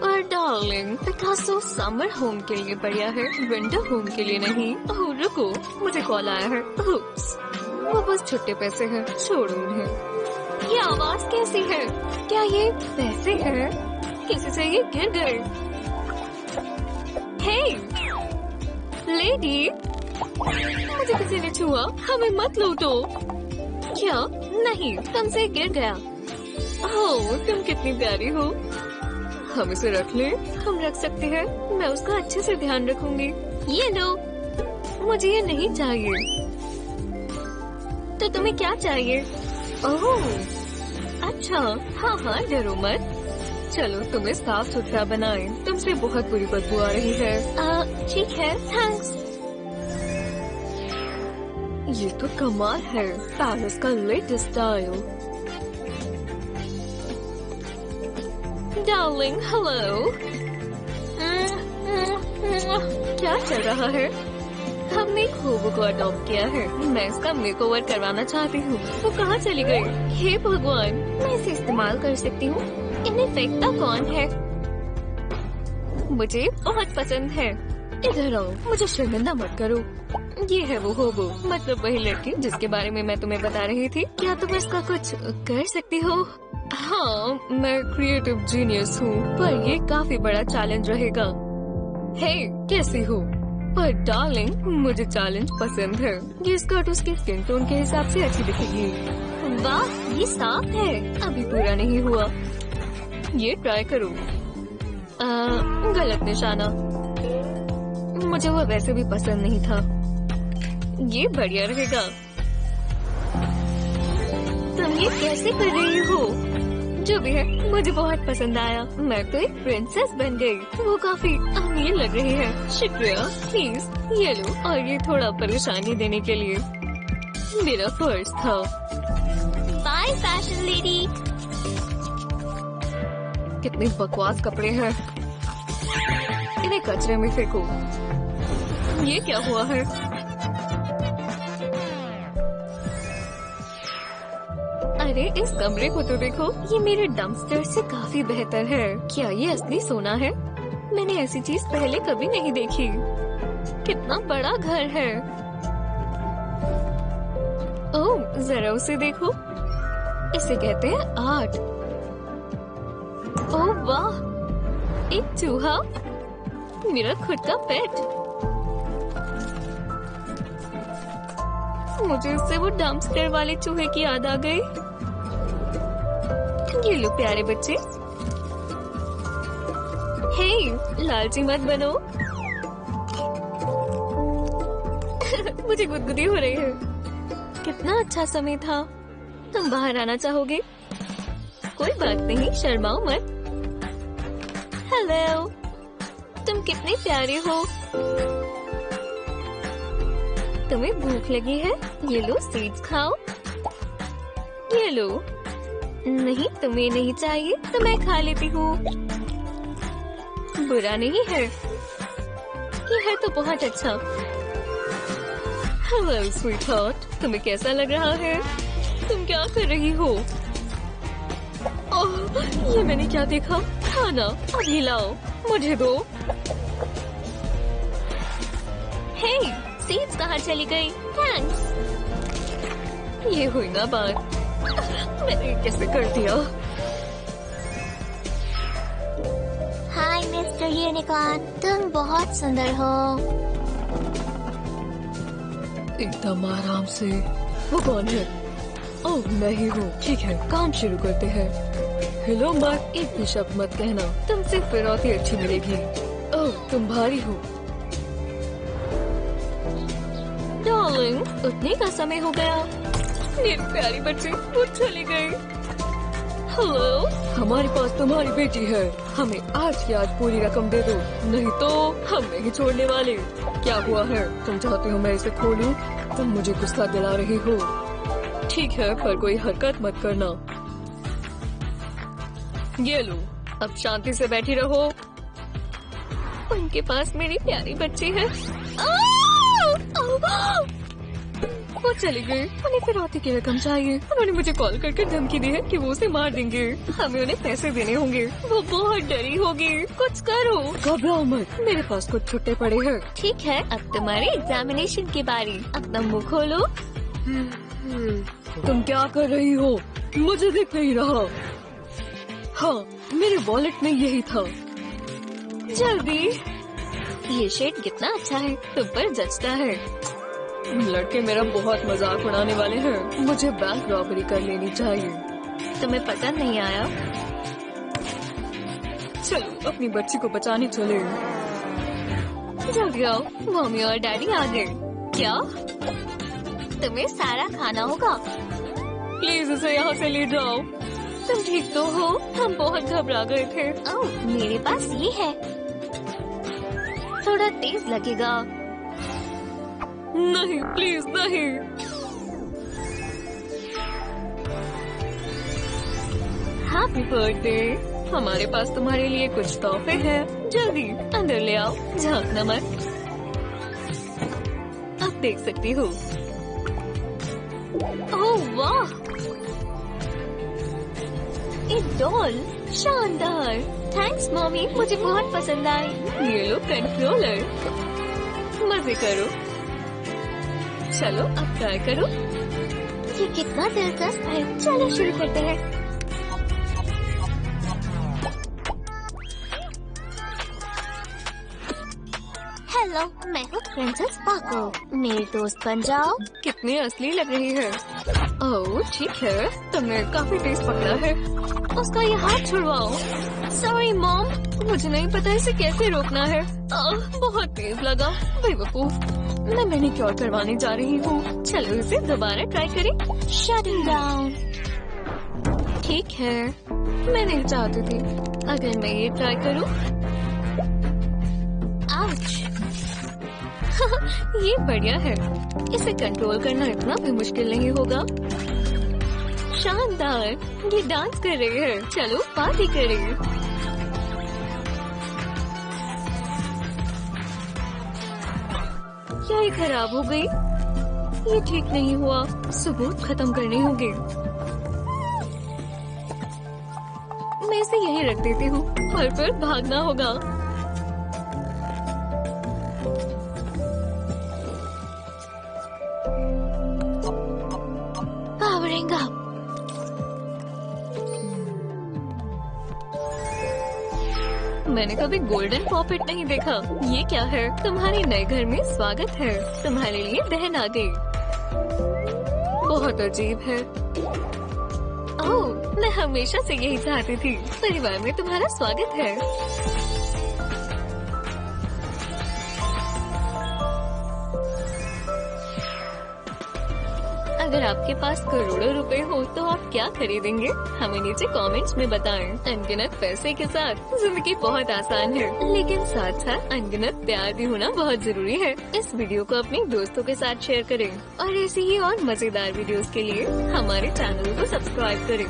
पर darling, Picasso summer home के लिए बढ़िया है, विंटर होम के लिए नहीं। ओह रुको, मुझे कॉल आया है। उप्स, वो बस छुट्टे पैसे हैं, छोड़ो उन्हें। ये आवाज कैसी है? क्या ये पैसे हैं? किसी से ये गिर गए? हे लेडी, मुझे किसी ने छुआ, हमें मत लूटो। क्या? नहीं, तुमसे गिर गया। ओह, तुम कितनी प्यारी हो। हम इसे रख लें? हम रख सकते हैं, मैं उसका अच्छे से ध्यान रखूंगी। ये लो। मुझे ये नहीं चाहिए। तो तुम्हें क्या चाहिए? ओह अच्छा, हाँ हाँ, डरो मत। चलो तुम्हें साफ सुथरा बनाए, तुमसे बहुत बुरी बदबू आ रही है। ठीक है, थैंक्स। ये तो कमाल है, पेरिस का लेटेस्ट स्टाइल। Darling, hello. क्या चल रहा है? हमने एक होबो को अडॉप्ट किया है, मैं इसका मेकओवर करवाना चाहती हूँ। वो कहाँ चली गई? हे भगवान, मैं इसे इस्तेमाल कर सकती हूँ। इन्हें फेंकता कौन है? मुझे बहुत पसंद है। इधर आओ, मुझे शर्मिंदा मत करो। ये है वो होबो, मतलब वही लड़की जिसके बारे में मैं तुम्हें बता रही थी। क्या तुम इसका कुछ कर सकती हो? हाँ, मैं क्रिएटिव जीनियस हूँ, पर ये काफी बड़ा चैलेंज रहेगा। हे, कैसी हो? पर डार्लिंग, मुझे चैलेंज पसंद है। ये स्कर्ट उसके स्किन टोन के हिसाब से अच्छी दिखेगी। वाह, ये साफ है, अभी पूरा नहीं हुआ। ये ट्राई करो। गलत निशाना। मुझे वो वैसे भी पसंद नहीं था। ये बढ़िया रहेगा। तुम ये कैसे कर रही हो? जो भी है, मुझे बहुत पसंद आया। मैं तो एक प्रिंसेस बन गई। वो काफी अमीर लग रही है। शुक्रिया। प्लीज ये लो, और ये थोड़ा परेशानी देने के लिए मेरा फर्ज था। Bye fashion lady. कितने बकवास कपड़े हैं, इन्हें कचरे में फेंको। ये क्या हुआ है? अरे इस कमरे को तो देखो, ये मेरे डंपस्टर से काफी बेहतर है। क्या ये असली सोना है? मैंने ऐसी चीज पहले कभी नहीं देखी। कितना बड़ा घर है। ओह, जरा उसे देखो। इसे कहते हैं आर्ट। ओह वाह, एक चूहा, मेरा खुद का पेट। मुझे इससे वो डंपस्टर वाले चूहे की याद आ गई। ये लो प्यारे बच्चे। हे, लालची मत बनो। मुझे गुदगुदी हो रही है। कितना अच्छा समय था। तुम बाहर आना चाहोगे? कोई बात नहीं, शर्माओ मत। हेलो, तुम कितने प्यारे हो। तुम्हें भूख लगी है? ये लो सीड्स खाओ। ये लो। नहीं, तुम्हें नहीं चाहिए तो मैं खा लेती हूँ। बुरा नहीं है, ये है तो बहुत अच्छा। हेलो स्वीटहार्ट, तुम्हें कैसा लग रहा है? तुम क्या कर रही हो? ओह, ये मैंने क्या देखा? खाना अभी लाओ, मुझे दो। हे, सीड्स कहाँ चली गई? थैंक्स। ये हुई ना बात। मैंने कैसे कर दिया? हाय मिस्टर यूनिकॉर्न, तुम बहुत सुंदर हो। एकदम आराम से। वो कौन है? ओह, मैं ही हूँ। ठीक है, काम शुरू करते हैं। हेलो मार्क, एक भी शब्द मत कहना, तुमसे फिरौती अच्छी मिलेगी। ओह, तुम भारी हो। डार्लिंग, उठने का समय हो गया। मेरी प्यारी बच्ची, वो चली गई। हेलो, हमारे पास तुम्हारी बेटी है, हमें आज की आज पूरी रकम दे दो, नहीं तो हम नहीं छोड़ने वाले। क्या हुआ है? तुम चाहते हो मैं इसे खोलूं? तुम मुझे गुस्सा दिला रही हो। ठीक है, पर कोई हरकत मत करना। ये लो, अब शांति से बैठी रहो। उनके पास मेरी प्यारी बच्ची है। वो चली गई। उन्हें फिरौती की रकम चाहिए। उन्होंने मुझे कॉल करके धमकी दी है कि वो उसे मार देंगे। हमें उन्हें पैसे देने होंगे। वो बहुत डरी होगी। कुछ करो। घबराओ मत, मेरे पास कुछ छुट्टे पड़े हैं। ठीक है, अब तुम्हारी एग्जामिनेशन की बारी। अपना मुंह खोलो। तुम क्या कर रही हो? मुझे दिख नहीं रहा। हाँ, मेरे वॉलेट में यही था। जल्दी। ये शेड कितना अच्छा है, तुम पर जचता है। लड़के मेरा बहुत मजाक उड़ाने वाले हैं। मुझे बैंक रॉबरी कर लेनी चाहिए। तुम्हें पसंद नहीं आया? चलो अपनी बच्ची को बचाने चले। जल्दी आओ, मम्मी और डैडी आ गए। क्या? तुम्हें सारा खाना होगा। प्लीज उसे यहाँ से ले जाओ। तुम ठीक तो हो? हम बहुत घबरा गए थे। ओह, मेरे पास ये है। थोड़ा तेज लगेगा। नहीं, प्लीज नहीं। Happy birthday. हमारे पास तुम्हारे लिए कुछ तोहफे हैं। जल्दी अंदर ले आओ, झांकना मत। अब देख सकती हो। ओह वाह, एक डॉल। शानदार। थैंक्स मॉमी, मुझे बहुत पसंद आई। ये लो कंट्रोलर। मजे करो। चलो अब ट्राई करो। ये कितना दिलचस्प है। चलो शुरू करते हैं। हेलो, मैं हूँ प्रिंसेस पाको। मेरी दोस्त बन जाओ। कितनी असली लग रही है। ओह ठीक है, तुमने काफी तेज पकड़ा है। उसका ये हाथ छुड़वाओ। सॉरी मॉम, मुझे नहीं पता इसे कैसे रोकना है। बहुत तेज लगा। बेवकूफ। मैं मैनिक्योर करवाने जा रही हूँ। चलो इसे दोबारा ट्राई करें। Shutting down. ठीक है, मैं नहीं चाहती थी। अगर मैं ये ट्राई करूँ। आउच। ये बढ़िया है। इसे कंट्रोल करना इतना भी मुश्किल नहीं होगा। शानदार, ये डांस कर रही है। चलो पार्टी करें। क्या ये खराब हो गई? ये ठीक नहीं हुआ। सबूत खत्म करने होंगे। मैं इसे यहीं रख देती हूँ और फिर भागना होगा। Powering up. मैंने कभी गोल्डन पॉपेट नहीं देखा। ये क्या है? तुम्हारे नए घर में स्वागत है। तुम्हारे लिए बहन आ गई। बहुत अजीब है। ओह, मैं हमेशा से यही चाहती थी। परिवार में तुम्हारा स्वागत है। अगर आपके पास करोड़ों रुपए हो तो आप क्या खरीदेंगे? हमें नीचे कमेंट्स में बताएं। अनगिनत पैसे के साथ जिंदगी बहुत आसान है, लेकिन साथ साथ अनगिनत प्यार भी होना बहुत जरूरी है। इस वीडियो को अपने दोस्तों के साथ शेयर करें और ऐसी ही और मजेदार वीडियोस के लिए हमारे चैनल को सब्सक्राइब करें।